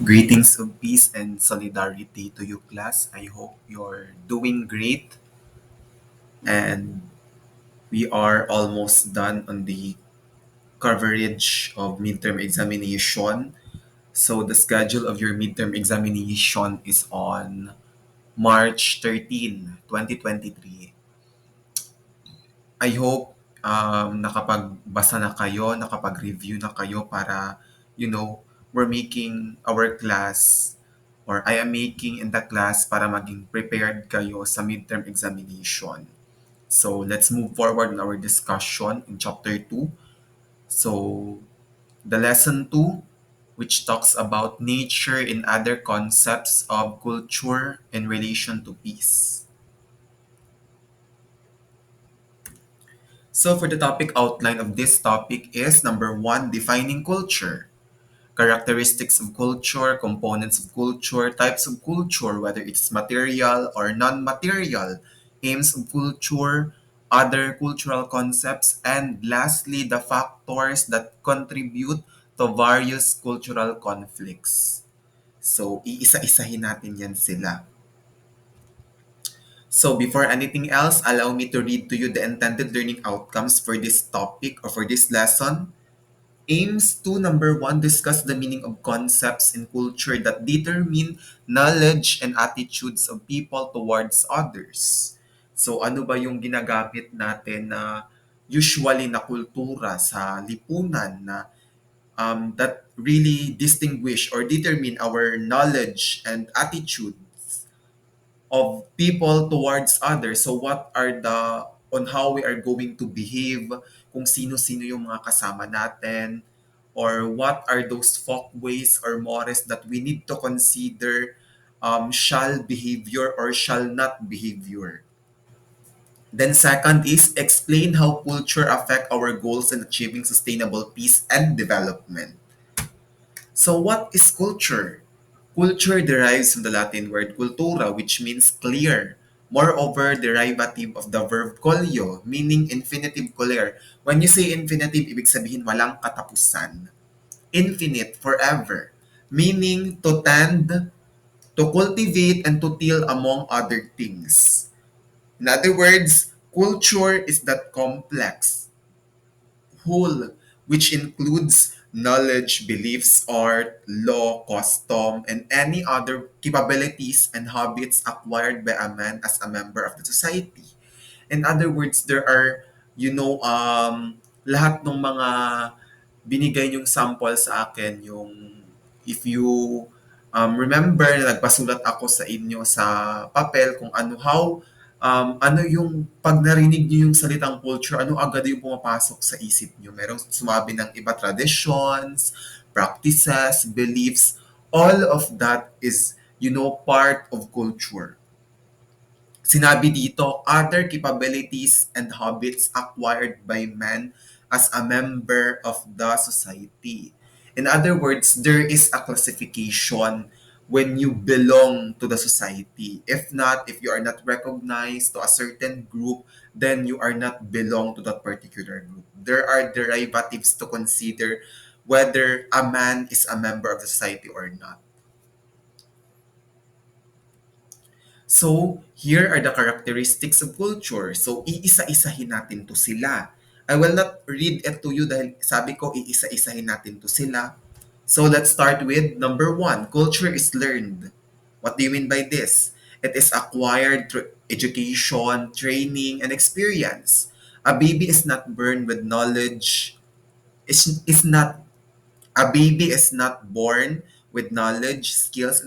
Greetings of peace and solidarity to you, class. I hope you're doing great, and we are almost done on the coverage of midterm examination. So, the schedule of your midterm examination is on March 13, 2023. I hope nakapagbasa na kayo, nakapag-review na kayo para, we're making our class or I am making in the class para maging prepared kayo sa midterm examination. So let's move forward in our discussion in chapter 2. So the lesson 2, which talks about nature and other concepts of culture in relation to peace. So for the topic outline of this topic is number 1, defining culture. Characteristics of culture, components of culture, types of culture, whether it's material or non-material, aims of culture, other cultural concepts, and lastly, the factors that contribute to various cultural conflicts. So, iisa-isahin natin yan sila. So, before anything else, allow me to read to you the intended learning outcomes for this topic or for this lesson. Aims to number 1, discuss the meaning of concepts in culture that determine knowledge and attitudes of people towards others. So ano ba yung ginagamit natin na usually na kultura sa lipunan na that really distinguish or determine our knowledge and attitudes of people towards others. So what are the on how we are going to behave, kung sino-sino yung mga kasama natin, or what are those folkways or mores that we need to consider shall behavior or shall not behavior. Then second is explain how culture affect our goals in achieving sustainable peace and development. So what is culture? Culture derives from the Latin word cultura, which means clear. Moreover, derivative of the verb colio, meaning infinitive coller. When you say infinitive, ibig sabihin walang katapusan. Infinite, forever. Meaning to tend, to cultivate, and to till among other things. In other words, culture is that complex whole, which includes knowledge, beliefs, art, law, custom, and any other capabilities and habits acquired by a man as a member of the society. In other words, there are, lahat ng mga binigay yung sample sa akin, yung if you remember na nagpasulat ako sa inyo sa papel kung ano yung pag narinig niyo yung salitang culture, ano agad yung pumapasok sa isip niyo. Merong sumabi ng iba traditions, practices, beliefs, all of that is, part of culture. Sinabi dito, other capabilities and habits acquired by man as a member of the society. In other words, there is a classification when you belong to the society. If not, if you are not recognized to a certain group, then you are not belong to that particular group. There are derivatives to consider whether a man is a member of the society or not. So, here are the characteristics of culture. So, iisa-isahin natin to sila. I will not read it to you dahil sabi ko iisa-isahin natin to sila. So, let's start with number 1. Culture is learned. What do you mean by this? It is acquired through education, training, and experience. A baby is not born with knowledge. Is not A baby is not born with knowledge, skills,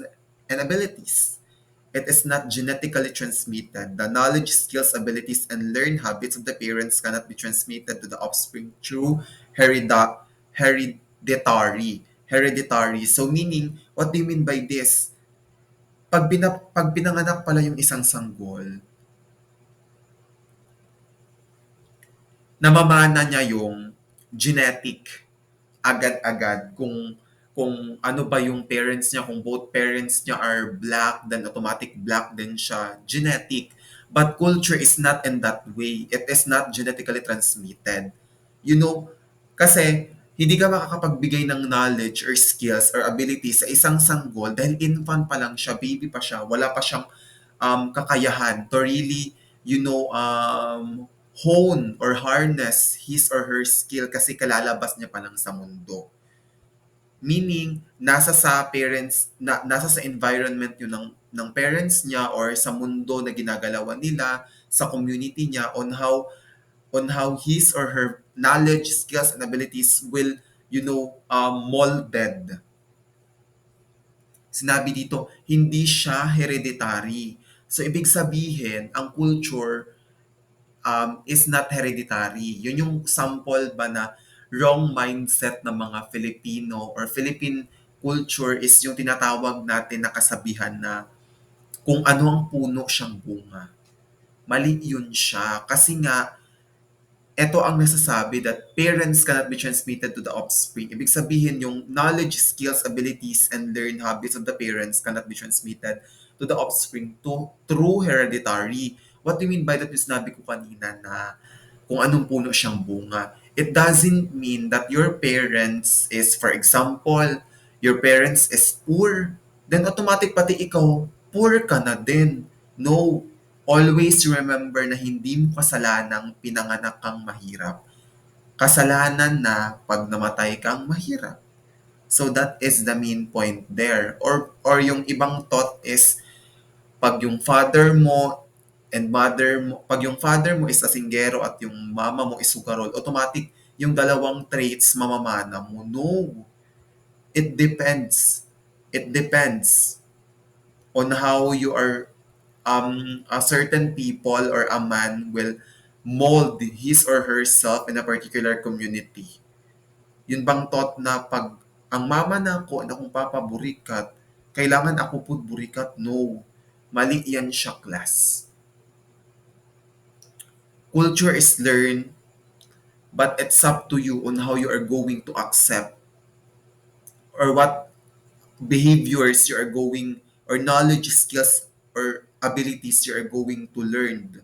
and abilities. It is not genetically transmitted. The knowledge, skills, abilities, and learned habits of the parents cannot be transmitted to the offspring through hereditary. Hereditary. So meaning, what do you mean by this? Pag pinanganak pala yung isang sanggol, namamana niya yung genetic agad-agad kung ano ba yung parents niya, kung both parents niya are black, then automatic black din siya, genetic. But culture is not in that way. It is not genetically transmitted. You know, kasi Hindi ka makakapagbigay ng knowledge or skills or abilities sa isang sanggol dahil infant pa lang siya, baby pa siya, wala pa siyang kakayahan to really, hone or harness his or her skill kasi kalalabas niya pa lang sa mundo. Meaning, nasa sa environment yun ng parents niya or sa mundo na ginagalawan nila, sa community niya on how his or her knowledge, skills, and abilities will, molded. Sinabi dito, hindi siya hereditary. So, ibig sabihin, ang culture is not hereditary. Yun yung sample ba na wrong mindset ng mga Filipino or Philippine culture is yung tinatawag natin na kasabihan na kung ano ang puno siyang bunga. Mali yun siya. Kasi nga, ito ang nasasabi that parents cannot be transmitted to the offspring. Ibig sabihin, yung knowledge, skills, abilities, and learned habits of the parents cannot be transmitted to the offspring through hereditary. What do you mean by that? Yung sinabi ko kanina na kung anong puno siyang bunga. It doesn't mean that your parents is, for example, your parents is poor, then automatic pati ikaw, poor ka na din. No, always remember na hindi mo kasalanang pinanganak kang mahirap. Kasalanan na pag namatay kang mahirap. So that is the main point there. Or yung ibang thought is pag yung father mo and mother mo, pag yung father mo is asinggero at yung mama mo is sugarol, automatic yung dalawang traits mamamana mo. No, it depends. It depends on how you are, a certain people or a man will mold his or herself in a particular community. Yun bang thought na pag ang mama na ko na kung papa burikat, kailangan ako po burikat? No. Mali yan siya, class. Culture is learned, but it's up to you on how you are going to accept or what behaviors you are going or knowledge, skills, or abilities you are going to learn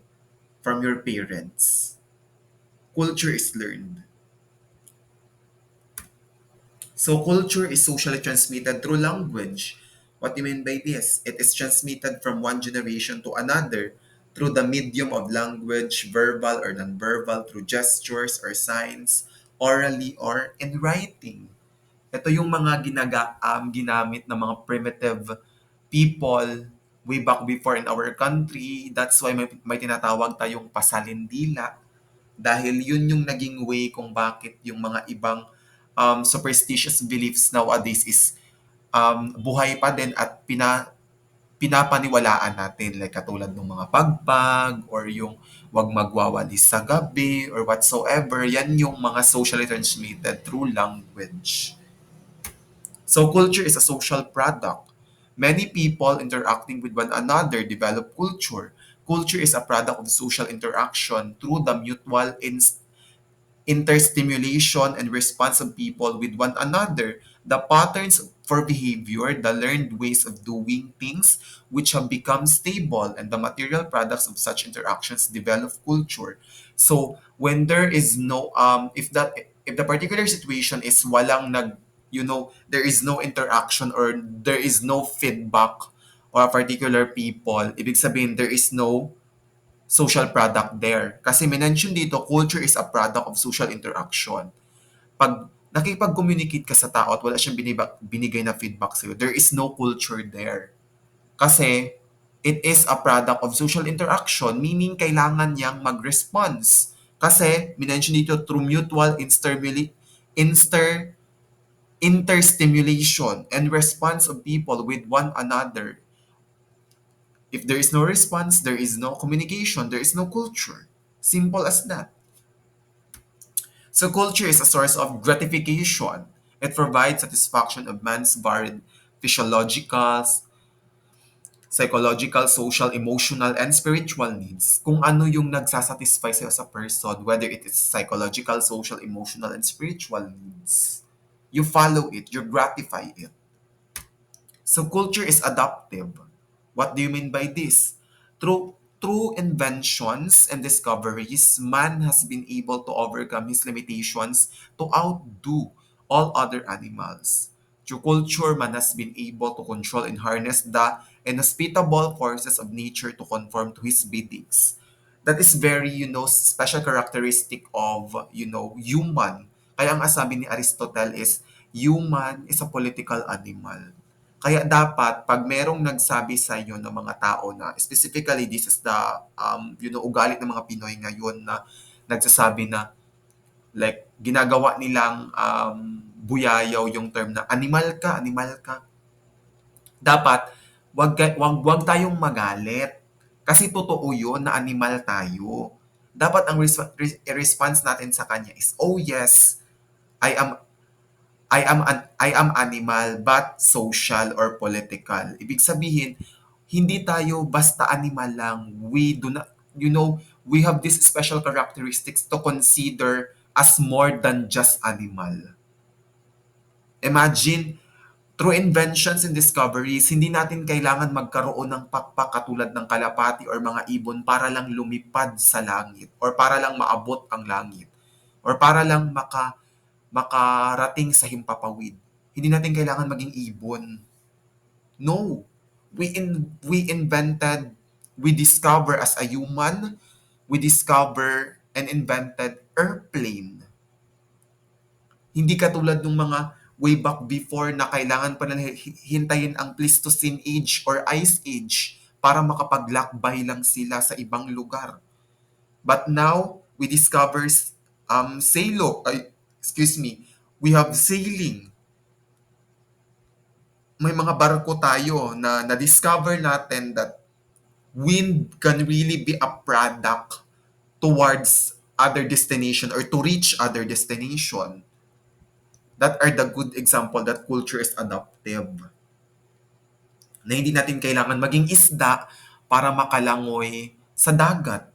from your parents. Culture is learned. So culture is socially transmitted through language. What do you mean by this? It is transmitted from one generation to another through the medium of language, verbal or non-verbal, through gestures or signs, orally or in writing. Ito yung mga ginamit ng mga primitive people way back before in our country. That's why may tinatawag tayong pasalindila dahil yun yung naging way kung bakit yung mga ibang superstitious beliefs nowadays is buhay pa din at pinapaniwalaan natin like katulad ng mga pagpag or yung wag magwawalis sa gabi or whatsoever. Yan yung mga socially transmitted through language. So culture is a social product. Many people interacting with one another develop culture. Culture is a product of social interaction through the mutual interstimulation and response of people with one another, the patterns for behavior, the learned ways of doing things which have become stable, and the material products of such interactions develop culture. So when there is no if the particular situation is walang there is no interaction or there is no feedback or a particular people, ibig sabihin there is no social product there. Kasi minention dito, culture is a product of social interaction. Pag nakipag-communicate ka sa tao at wala siyang binigay na feedback sa'yo, there is no culture there. Kasi it is a product of social interaction, meaning kailangan niyang mag-response. Kasi minention dito through mutual interstimulation and response of people with one another. If there is no response, there is no communication, there is no culture. Simple as that. So culture is a source of gratification. It provides satisfaction of man's varied physiological, psychological, social, emotional, and spiritual needs. Kung ano yung nagsasatisfy sa'yo sa person, whether it is psychological, social, emotional, and spiritual needs. You follow it, you gratify it. So culture is adaptive. What do you mean by this? Through inventions and discoveries, man has been able to overcome his limitations to outdo all other animals. Through culture, man has been able to control and harness the inhospitable forces of nature to conform to his biddings. That is very, special characteristic of, human. Kaya ang sabi ni Aristotle is, human is a political animal. Kaya dapat, pag merong nagsabi sa inyo ng mga tao na, specifically, this is the, ugali ng mga Pinoy ngayon na nagsasabi na, like, ginagawa nilang buyayaw yung term na animal ka. Dapat, wag tayong magalit. Kasi totoo yun na animal tayo. Dapat ang response natin sa kanya is, oh yes, I am I am animal but social or political. Ibig sabihin, hindi tayo basta animal lang. We do not, we have these special characteristics to consider as more than just animal. Imagine, through inventions and discoveries, hindi natin kailangan magkaroon ng pakpak katulad ng kalapati or mga ibon para lang lumipad sa langit or para lang maabot ang langit or para lang makarating sa himpapawid. Hindi natin kailangan maging ibon. No. We invented, we discover as a human, we discover and invented airplane. Hindi katulad ng mga way back before na kailangan pa nila hintayin ang Pleistocene Age or Ice Age para makapaglakbay lang sila sa ibang lugar. But now, we discover excuse me, we have sailing. May mga barko tayo na na-discover natin that wind can really be a product towards other destination or to reach other destination. That are the good example that culture is adaptive. Na hindi natin kailangan maging isda para makalangoy sa dagat.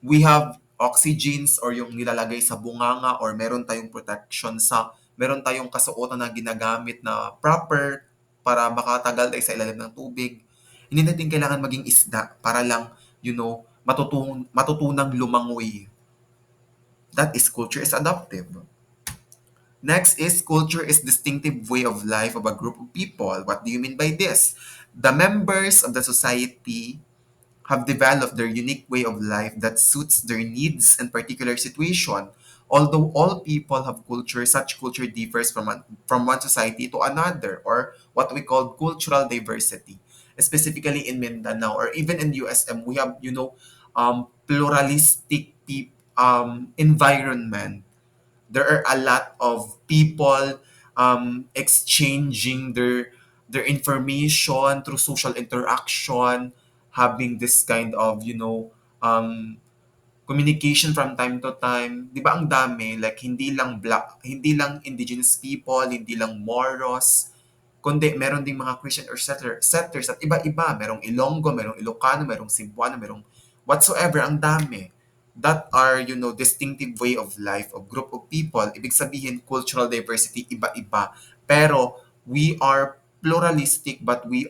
We have oxygens or yung nilalagay sa bunganga or meron tayong kasuotan na ginagamit na proper para makatagal tayo sa ilalim ng tubig. Hindi natin kailangan maging isda para lang, matutunang lumangoy. That is culture is adaptive. Next is culture is distinctive way of life of a group of people. What do you mean by this? The members of the society have developed their unique way of life that suits their needs and particular situation. Although all people have culture, such culture differs from one society to another, or what we call cultural diversity. Specifically in Mindanao or even in USM, we have, pluralistic environment. There are a lot of people exchanging their information through social interaction, having this kind of communication from time to time. 'Di ba ang dami, like hindi lang indigenous people, hindi lang Moros, kundi meron ding mga Christian or settlers at iba-iba. Merong Ilonggo, merong Ilocano, merong Cebuano, merong whatsoever, ang dami. That are, distinctive way of life of group of people. Ibig sabihin, cultural diversity, iba-iba. Pero, we are pluralistic but we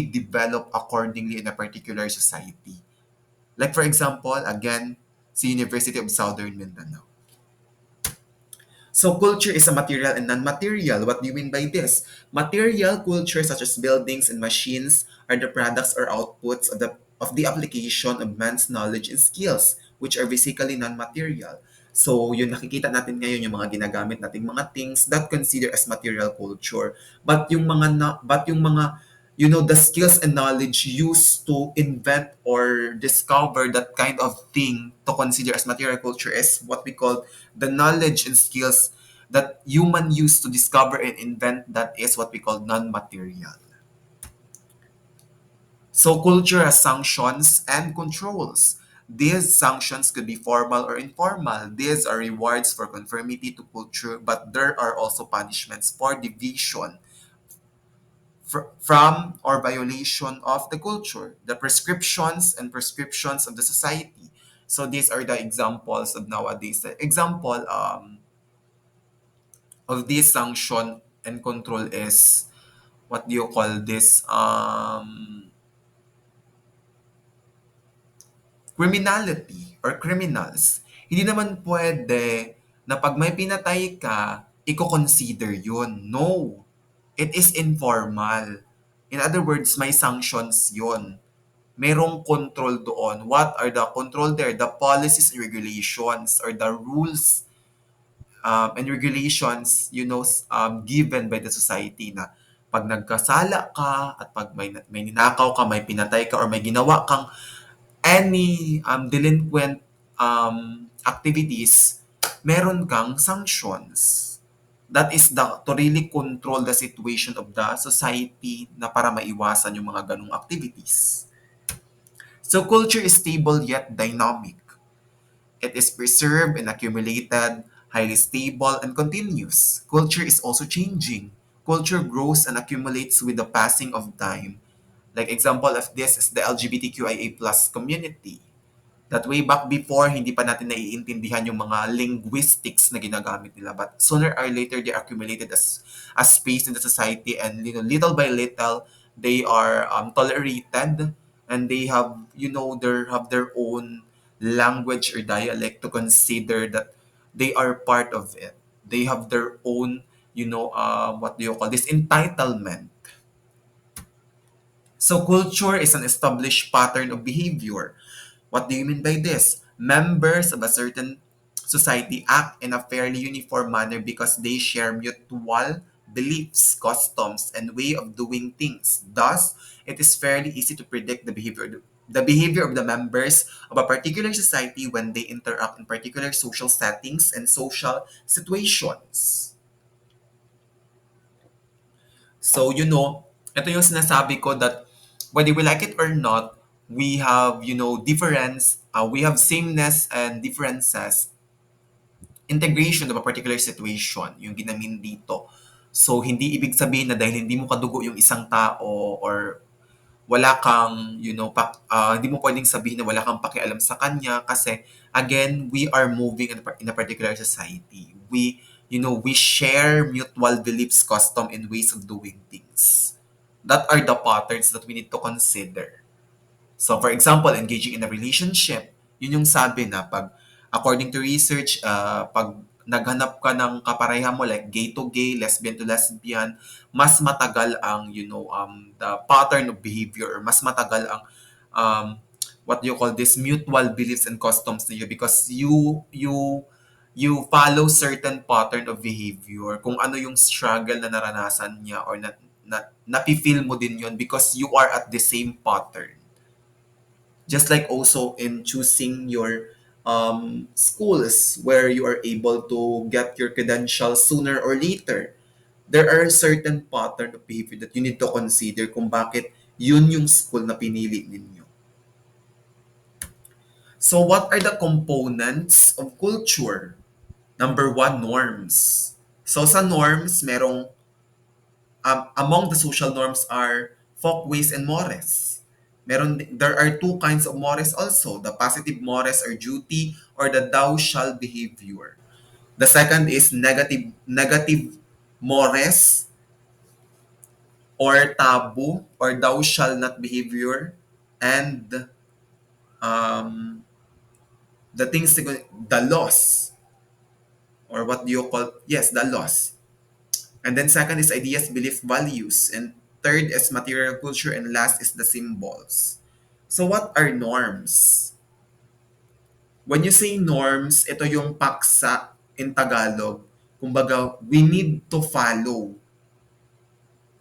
develop accordingly in a particular society. Like for example, again, sa University of Southern Mindanao. So culture is a material and non-material. What do you mean by this? Material culture such as buildings and machines are the products or outputs of the application of man's knowledge and skills, which are physically non-material. So yun nakikita natin ngayon yung mga ginagamit nating mga things that consider as material culture. But yung mga the skills and knowledge used to invent or discover that kind of thing to consider as material culture is what we call the knowledge and skills that human use to discover and invent. That is what we call non-material. So culture has sanctions and controls. These sanctions could be formal or informal. These are rewards for conformity to culture, but there are also punishments for deviation from or violation of the culture, the prescriptions of the society. So these are the examples of nowadays. The example of this sanction and control is, what do you call this? Criminality or criminals. Hindi naman pwede na pag may pinatay ka, i-consider yun. No. It is informal. In other words, may sanctions yun. Merong control doon. What are the control there? The policies and regulations or the rules and regulations, given by the society na pag nagkasala ka at pag may ninakaw ka, may pinatay ka, or may ginawa kang any delinquent activities, meron kang sanctions. That is to really control the situation of the society na para maiwasan yung mga ganong activities. So culture is stable yet dynamic. It is preserved and accumulated, highly stable and continuous. Culture is also changing. Culture grows and accumulates with the passing of time. Like example of this is the LGBTQIA plus community. That way back before, hindi pa natin naiintindihan yung mga linguistics na ginagamit nila. But sooner or later, they accumulated as space in the society, and little by little, they are tolerated, and they have their own language or dialect to consider that they are part of it. They have their own, what do you call this, entitlement. So culture is an established pattern of behavior. What do you mean by this? Members of a certain society act in a fairly uniform manner because they share mutual beliefs, customs, and way of doing things. Thus, it is fairly easy to predict the behavior of the members of a particular society when they interact in particular social settings and social situations. So, ito yung sinasabi ko that whether we like it or not, we have, difference, we have sameness and differences, integration of a particular situation, yung ginamin dito. So, hindi ibig sabihin na dahil hindi mo kadugo yung isang tao or wala kang, hindi mo pwedeng sabihin na wala kang pakialam sa kanya kasi, again, we are moving in a particular society. We share mutual beliefs, custom, and ways of doing things. That are the patterns that we need to consider. So, for example, engaging in a relationship, yun yung sabi na pag, according to research, pag naghanap ka ng kapareha mo, like gay to gay, lesbian to lesbian, mas matagal ang, the pattern of behavior, or mas matagal ang, um, what do you call this, mutual beliefs and customs niyo because you follow certain pattern of behavior, kung ano yung struggle na naranasan niya or napi-feel mo din yun because you are at the same pattern. Just like also in choosing your schools where you are able to get your credentials sooner or later, there are certain pattern of behavior that you need to consider kung bakit yun yung school na pinili ninyo. So what are the components of culture? Number one, norms. So sa norms, among the social norms are folkways and mores. There are two kinds of mores also, the positive mores or duty or the thou shall behavior. The second is negative mores or taboo or thou shall not behavior, and the things, the laws, or what do you call, yes, the laws. And then second is ideas, belief, values. And third is material culture. And last is the symbols. So what are norms? When you say norms, ito yung paksa in Tagalog. Kumbaga, we need to follow.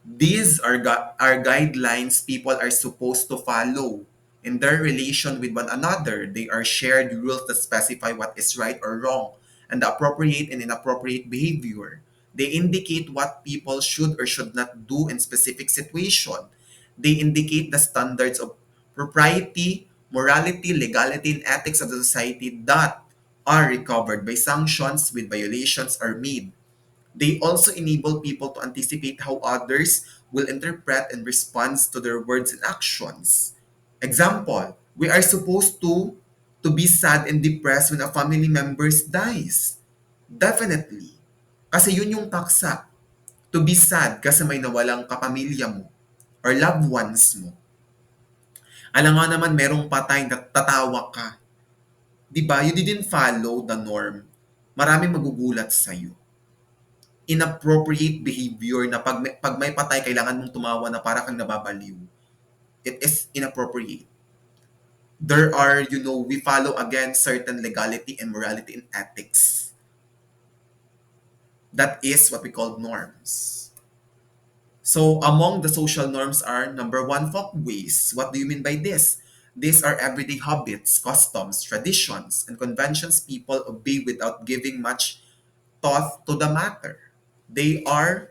These are guidelines people are supposed to follow in their relation with one another. They are shared rules that specify what is right or wrong and the appropriate and inappropriate behavior. They indicate what people should or should not do in specific situation. They indicate the standards of propriety, morality, legality, and ethics of the society that are recovered by sanctions when violations are made. They also enable people to anticipate how others will interpret and respond to their words and actions. Example, we are supposed to be sad and depressed when a family member dies. Definitely. Kasi yun yung paksa. To be sad kasi may nawalang kapamilya mo or loved ones mo. Alam nga naman merong patay na tatawa ka. 'Di ba? You didn't follow the norm. Maraming magugulat sa'yo. inappropriate behavior na pag may patay, kailangan mong tumawa na para kang nababaliw. It is inappropriate. There are, we follow again certain legality and morality and ethics. That is what we call norms. So among the social norms are number one, folkways. What do you mean by this? These are everyday habits, customs, traditions, and conventions people obey without giving much thought to the matter. They are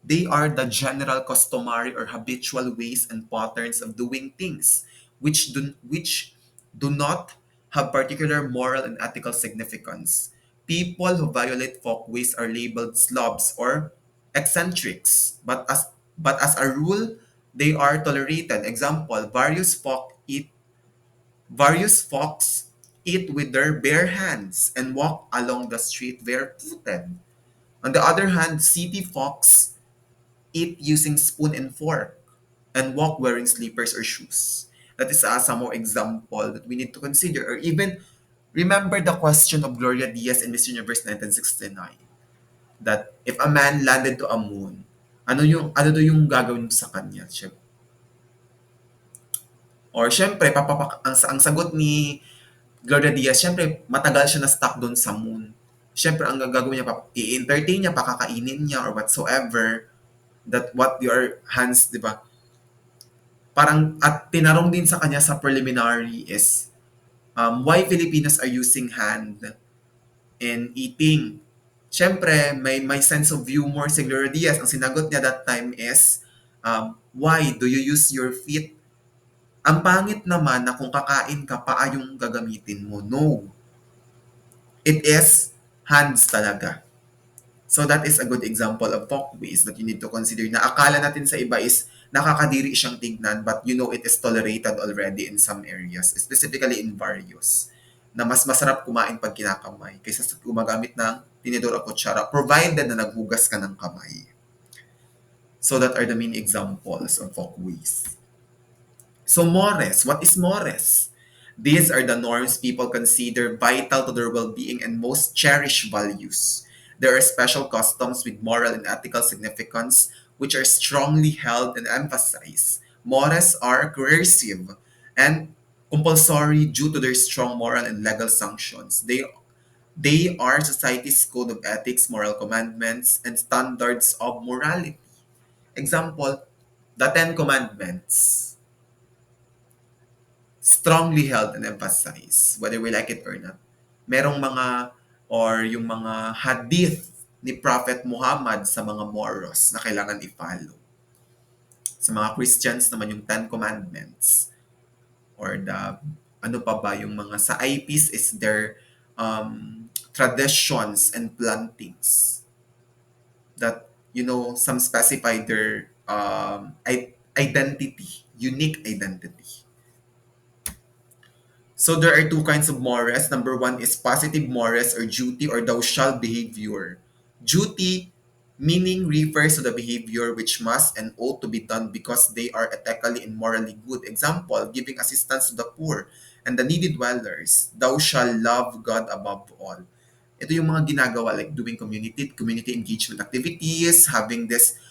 They are the general, customary, or habitual ways and patterns of doing things, which do not have particular moral and ethical significance. People who violate folkways are labeled slobs or eccentrics, but as a rule, they are tolerated. Example: various folks eat with their bare hands and walk along the street barefooted. On the other hand, city folks eat using spoon and fork, and walk wearing slippers or shoes. That is some more example that we need to consider. Or even remember the question of Gloria Diaz in Miss Universe 1969, that if a man landed to a moon, ano do yung gagawin sa kanya? Or syempre, ang sagot ni Gloria Diaz, syempre, matagal siya na stuck doon sa moon. Syempre, ang gagawin niya, i-entertain niya, pakakainin niya, or whatsoever, that what your hands, di ba? Parang, at tinarong din sa kanya sa preliminary is, why Filipinos are using hand in eating. Siyempre, may sense of humor si Gloria Diaz. Ang sinagot niya that time is, why do you use your feet? Ang pangit naman na kung kakain ka, paa yung gagamitin mo. No. It is hands talaga. So that is a good example of folkways that you need to consider, na akala natin sa iba is nakakadiri siyang tignan, but it is tolerated already in some areas, specifically in various, na mas masarap kumain pag kinakamay kaysa sa gumagamit ng tinidor o kutsara, provided na naghugas ka ng kamay. So that are the main examples of folkways. So mores, what is mores? These are the norms people consider vital to their well-being and most cherished values. There are special customs with moral and ethical significance which are strongly held and emphasized. Mores are coercive and compulsory due to their strong moral and legal sanctions. They are society's code of ethics, moral commandments, and standards of morality. Example, the Ten Commandments, strongly held and emphasized, whether we like it or not. Merong mga, or yung mga hadith ni Prophet Muhammad sa mga Moros na kailangan i-follow. Sa mga Christians naman yung Ten Commandments, or the, ano pa ba, yung mga sa IPs is their traditions and plantings that, some specify their identity, unique identity. So there are two kinds of mores. Number one is positive mores or duty or thou shalt behavior. Duty meaning refers to the behavior which must and ought to be done because they are ethically and morally good. Example, giving assistance to the poor and the needy dwellers. Thou shalt love God above all. Ito yung mga ginagawa like doing community engagement activities, having this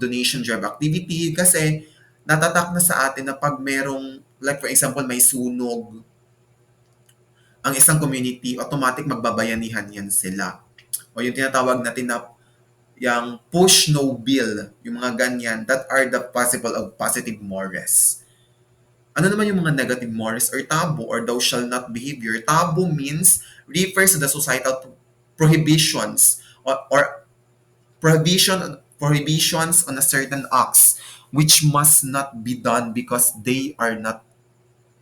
donation drive activity, kasi natatak na sa atin na pag merong, like for example, may sunog ang isang community, automatic magbabayanihan yan sila. O yung tinatawag natin na yung push no bill, yung mga ganyan, that are the possible of positive mores. Ano naman yung mga negative mores or taboo or thou shall not behavior? Taboo means refers to the societal prohibitions or prohibitions on a certain acts which must not be done because they are not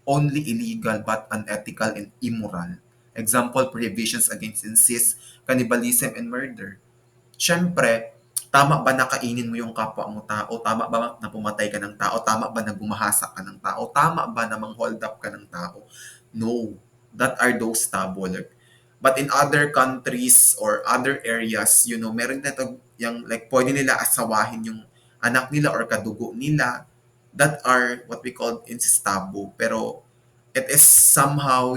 only illegal but unethical and immoral. Example, prohibitions against incest, cannibalism, and murder. Siyempre, tama ba na kainin mo yung kapwa mo tao? Tama ba na pumatay ka ng tao? Tama ba na gumahasa ka ng tao? Tama ba na mang-hold up ka ng tao? No. That are those taboo. But in other countries or other areas, meron na ito, yung, like, pwede nila asawahin yung anak nila or kadugo nila, that are what we call incest taboo. Pero it is somehow,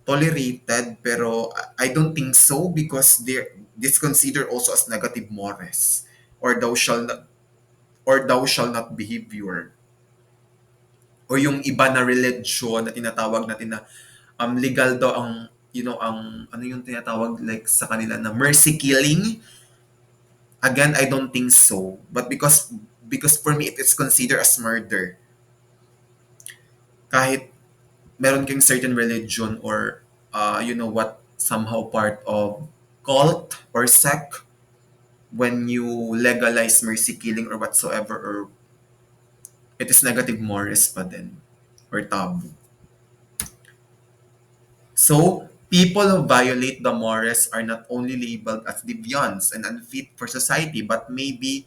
tolerated, pero I don't think so because this considered also as negative mores, or thou shall not behavior, o yung iba na religion na tinatawag natin na legal daw ang ang ano yung tinatawag like sa kanila na mercy killing. Again, I don't think so, but because for me it is considered as murder kahit meron kang certain religion or what, somehow part of cult or sect. When you legalize mercy killing or whatsoever, or it is negative mores pa din or taboo. So, people who violate the mores are not only labeled as deviants and unfit for society, but may be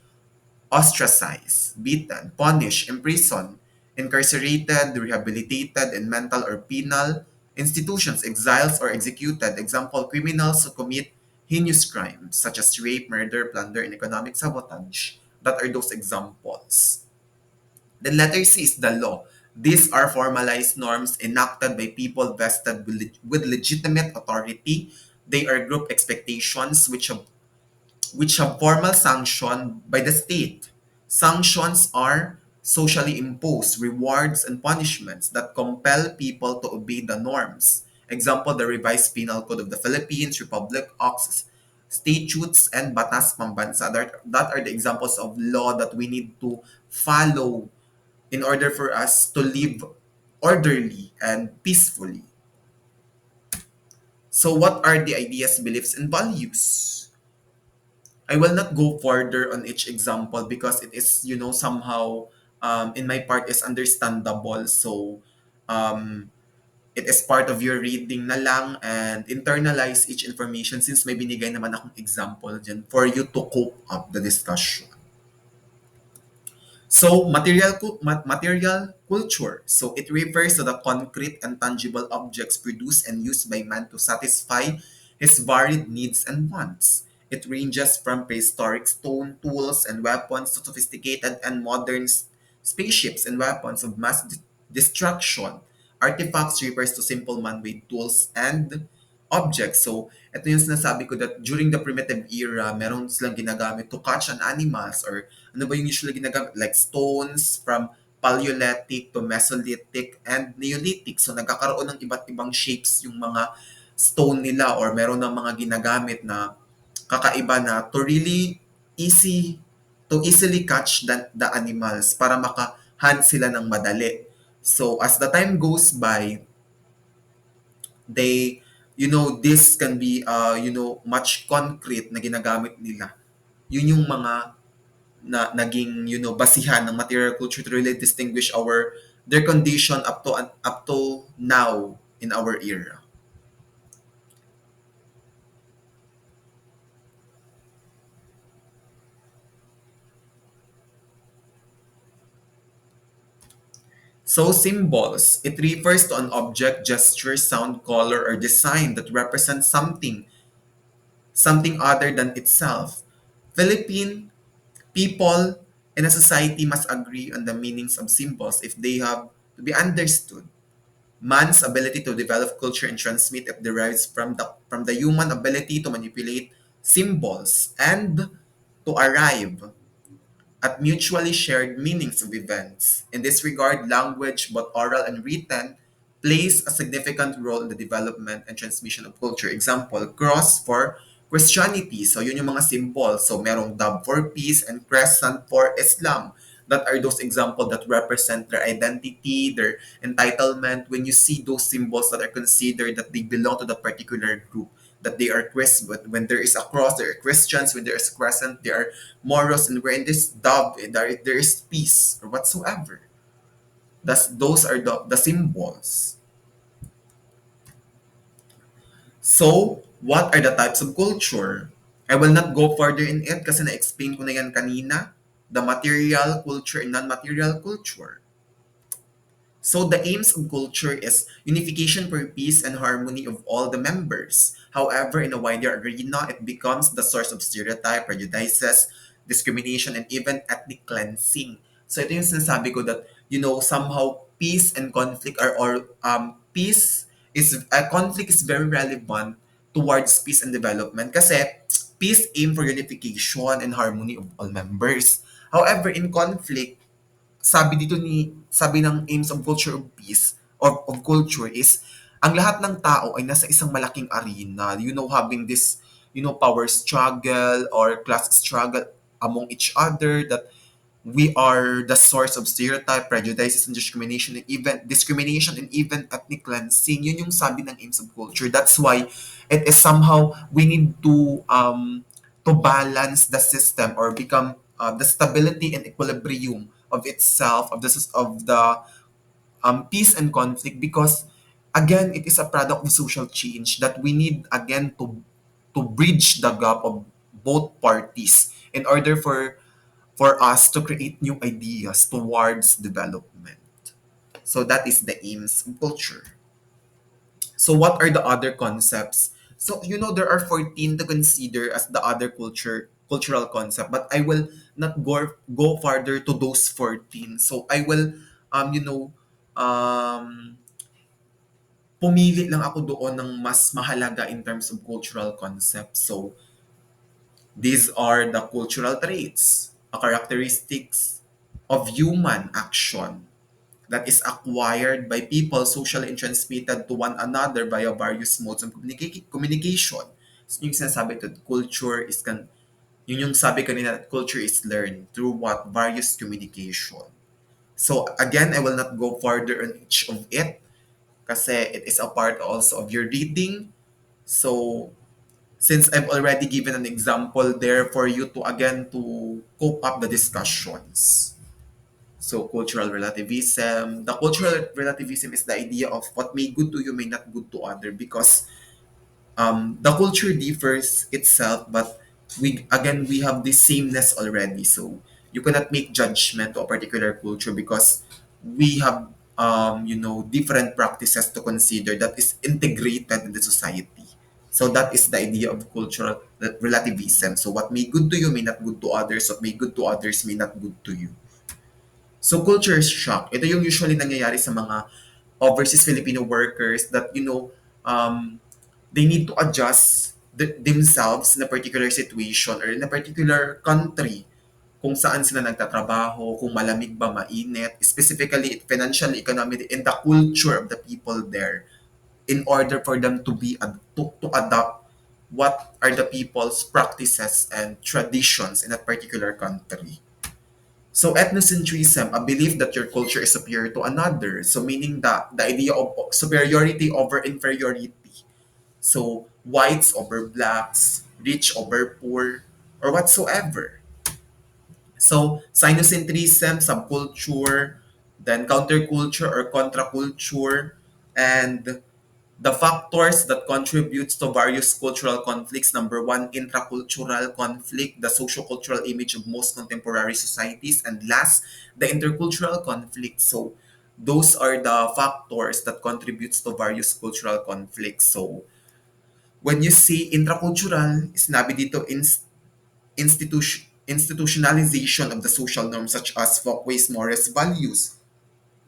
ostracized, beaten, punished, imprisoned, incarcerated, rehabilitated in mental or penal institutions, exiled or executed. Example, criminals who commit heinous crimes such as rape, murder, plunder, and economic sabotage. That are those examples. Then letter C is the law. These are formalized norms enacted by people vested with legitimate authority. They are group expectations which have formal sanction by the state. Sanctions are socially imposed rewards and punishments that compel people to obey the norms. Example, the revised Penal Code of the Philippines, Republic Acts, statutes, and Batas Pambansa. That are the examples of law that we need to follow in order for us to live orderly and peacefully. So, what are the ideas, beliefs, and values? I will not go further on each example because it is, somehow in my part is understandable. So, um, it is part of your reading na lang and internalize each information since may binigay naman akong example dyan for you to cope up the discussion. So, material culture. So, it refers to the concrete and tangible objects produced and used by man to satisfy his varied needs and wants. It ranges from prehistoric stone tools and weapons to sophisticated and modern spaceships and weapons of mass destruction. Artifacts refers to simple man-made tools and objects. So, ito yung sinasabi ko that during the primitive era, meron silang ginagamit to catch an animals or ano ba yung usually ginagamit? Like stones from Paleolithic to Mesolithic and Neolithic. So, nagkakaroon ng iba't ibang shapes yung mga stone nila or meron ng mga ginagamit na kakaiba na to easily catch the animals para makahunt sila ng madali. So, as the time goes by, they this can be much concrete na ginagamit nila. Yun yung mga na naging basihan ng material culture to really distinguish their condition up to now in our era. So symbols, it refers to an object, gesture, sound, color, or design that represents something other than itself. Philippine people in a society must agree on the meanings of symbols if they have to be understood. Man's ability to develop culture and transmit it derives from the human ability to manipulate symbols and to arrive at mutually shared meanings of events. In this regard, language, both oral and written, plays a significant role in the development and transmission of culture. Example, cross for Christianity. So yun yung mga symbols. So merong dove for peace and crescent for Islam. That are those examples that represent their identity, their entitlement. When you see those symbols that are considered that they belong to that particular group, that they are Christian. But when there is a cross, there are Christians. When there is crescent, there are Moros. And when this dove, there is peace or whatsoever. Those are the symbols. So, what are the types of culture? I will not go further in it kasi na-explain ko na yan kanina. The material culture and non-material culture. So the aims of culture is unification for peace and harmony of all the members. However, in a wider arena, it becomes the source of stereotype, prejudices, discrimination, and even ethnic cleansing. So ito yung sinasabi ko that, somehow peace and conflict are all, conflict is very relevant towards peace and development kasi peace aim for unification and harmony of all members. However, in conflict, sabi ng aims of culture of peace or of culture is ang lahat ng tao ay nasa isang malaking arena, having this, power struggle or class struggle among each other, that we are the source of stereotype, prejudices, and discrimination and even ethnic cleansing. Yun yung sabi ng aims of culture. That's why it is somehow we need to balance the system or become the stability and equilibrium of itself of the peace and conflict, because again it is a product of social change that we need again to bridge the gap of both parties in order for us to create new ideas towards development. So that is the aims of culture. So what are the other concepts? So there are 14 to consider as the other cultural concept, but I will not go farther to those 14. So I will um pumili lang ako doon ng mas mahalaga in terms of cultural concepts. So these are the cultural traits, characteristics of human action that is acquired by people socially and transmitted to one another via various modes of communication. So, yung sinasabi ko, yun yung sabi kanina, that culture is learned through what? Various communication. So again, I will not go further on each of it kasi it is a part also of your reading. So since I've already given an example there for you to again to cope up the discussions. So cultural relativism. The cultural relativism is the idea of what may good to you may not good to other, because the culture differs itself, but we have this sameness already. So you cannot make judgment to a particular culture because we have different practices to consider that is integrated in the society. So that is the idea of cultural relativism. So what may good to you may not good to others. What may good to others may not good to you. So culture shock. Ito yung usually nangyayari sa mga overseas Filipino workers that they need to adjust themselves in a particular situation or in a particular country, kung saan sila nagtatrabaho, kung malamig ba, mainit, specifically financially, economically, and the culture of the people there, in order for them to adopt what are the people's practices and traditions in that particular country. So ethnocentrism, a belief that your culture is superior to another. So meaning that the idea of superiority over inferiority. So whites over blacks, rich over poor, or whatsoever. So sinocentrism, subculture, then counterculture or contraculture, and the factors that contributes to various cultural conflicts. Number one, intracultural conflict, the sociocultural image of most contemporary societies. And last, the intercultural conflict. So those are the factors that contributes to various cultural conflicts. So when you say intracultural, sinabi dito institutionalization of the social norms such as folkways, mores, values.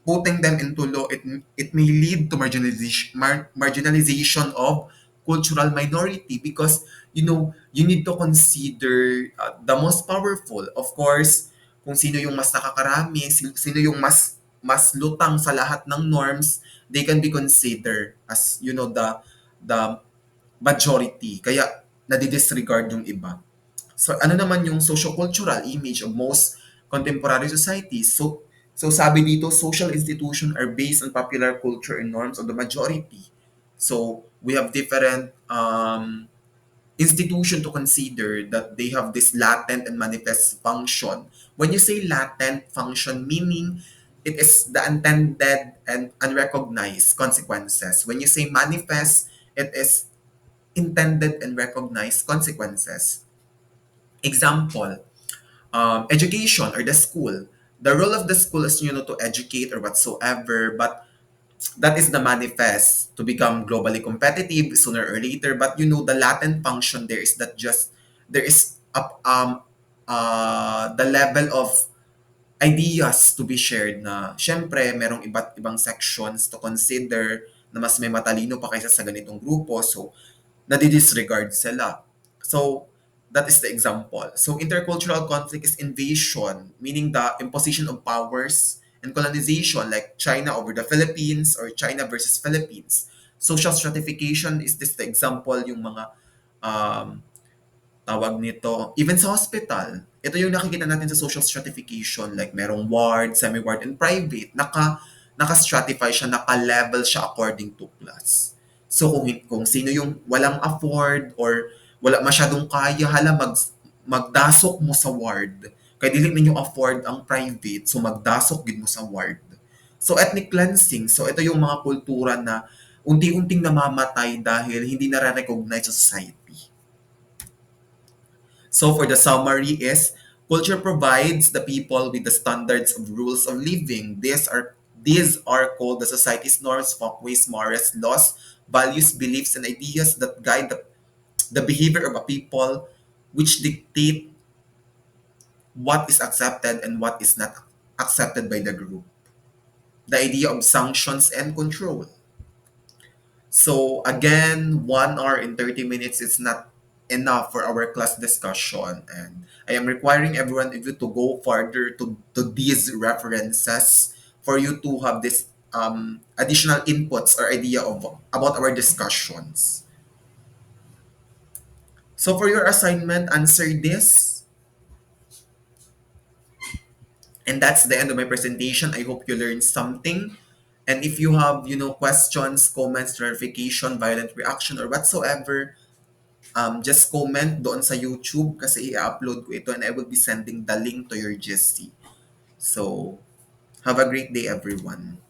Putting them into law, it may lead to marginalization of cultural minority, because you need to consider the most powerful, of course, kung sino yung mas nakakarami, sino yung mas lutang sa lahat ng norms, they can be considered as the majority, kaya nadidisregard yung iba. So ano naman yung sociocultural image of most contemporary societies? So sabi dito, social institutions are based on popular culture and norms of the majority. So we have different institution to consider that they have this latent and manifest function. When you say latent function, meaning it is the unintended and unrecognized consequences. When you say manifest, it is intended and recognized consequences. Example, education or the school. The role of the school is to educate or whatsoever, but that is the manifest to become globally competitive sooner or later. But the latent function there is that just there is the level of ideas to be shared, na syempre merong iba't ibang sections to consider na mas may matalino pa kaysa sa ganitong grupo, so nadidisregard sila. So That is the example. So intercultural conflict is invasion, meaning the imposition of powers, and colonization, like China over the Philippines or China versus Philippines. Social stratification is this the example, yung mga um, tawag nito, even sa hospital. Ito yung nakikita natin sa social stratification, like merong ward, semi-ward, and private. Naka-stratify siya, naka-level siya according to class. So kung sino yung walang afford or wala masyadong kaya, hala magdasok mo sa ward. Kaya dili ninyo afford ang private, so magdasok gid mo sa ward. So ethnic cleansing, so ito yung mga kultura na unti-unting namamatay dahil hindi na-recognize sa society. So for the summary is culture provides the people with the standards of rules of living. These are called the society's norms, folkways, morals, laws, values, beliefs, and ideas that guide the behavior of a people, which dictate what is accepted and what is not accepted by the group. The idea of sanctions and control. So again, 1 hour and 30 minutes is not enough for our class discussion. And I am requiring everyone of you to go further to these references for you to have this additional inputs or idea of about our discussions. So for your assignment, answer this. And that's the end of my presentation. I hope you learned something. And if you have, questions, comments, clarification, violent reaction, or whatsoever, just comment doon sa YouTube kasi i-upload ko ito and I will be sending the link to your GC. So, have a great day everyone.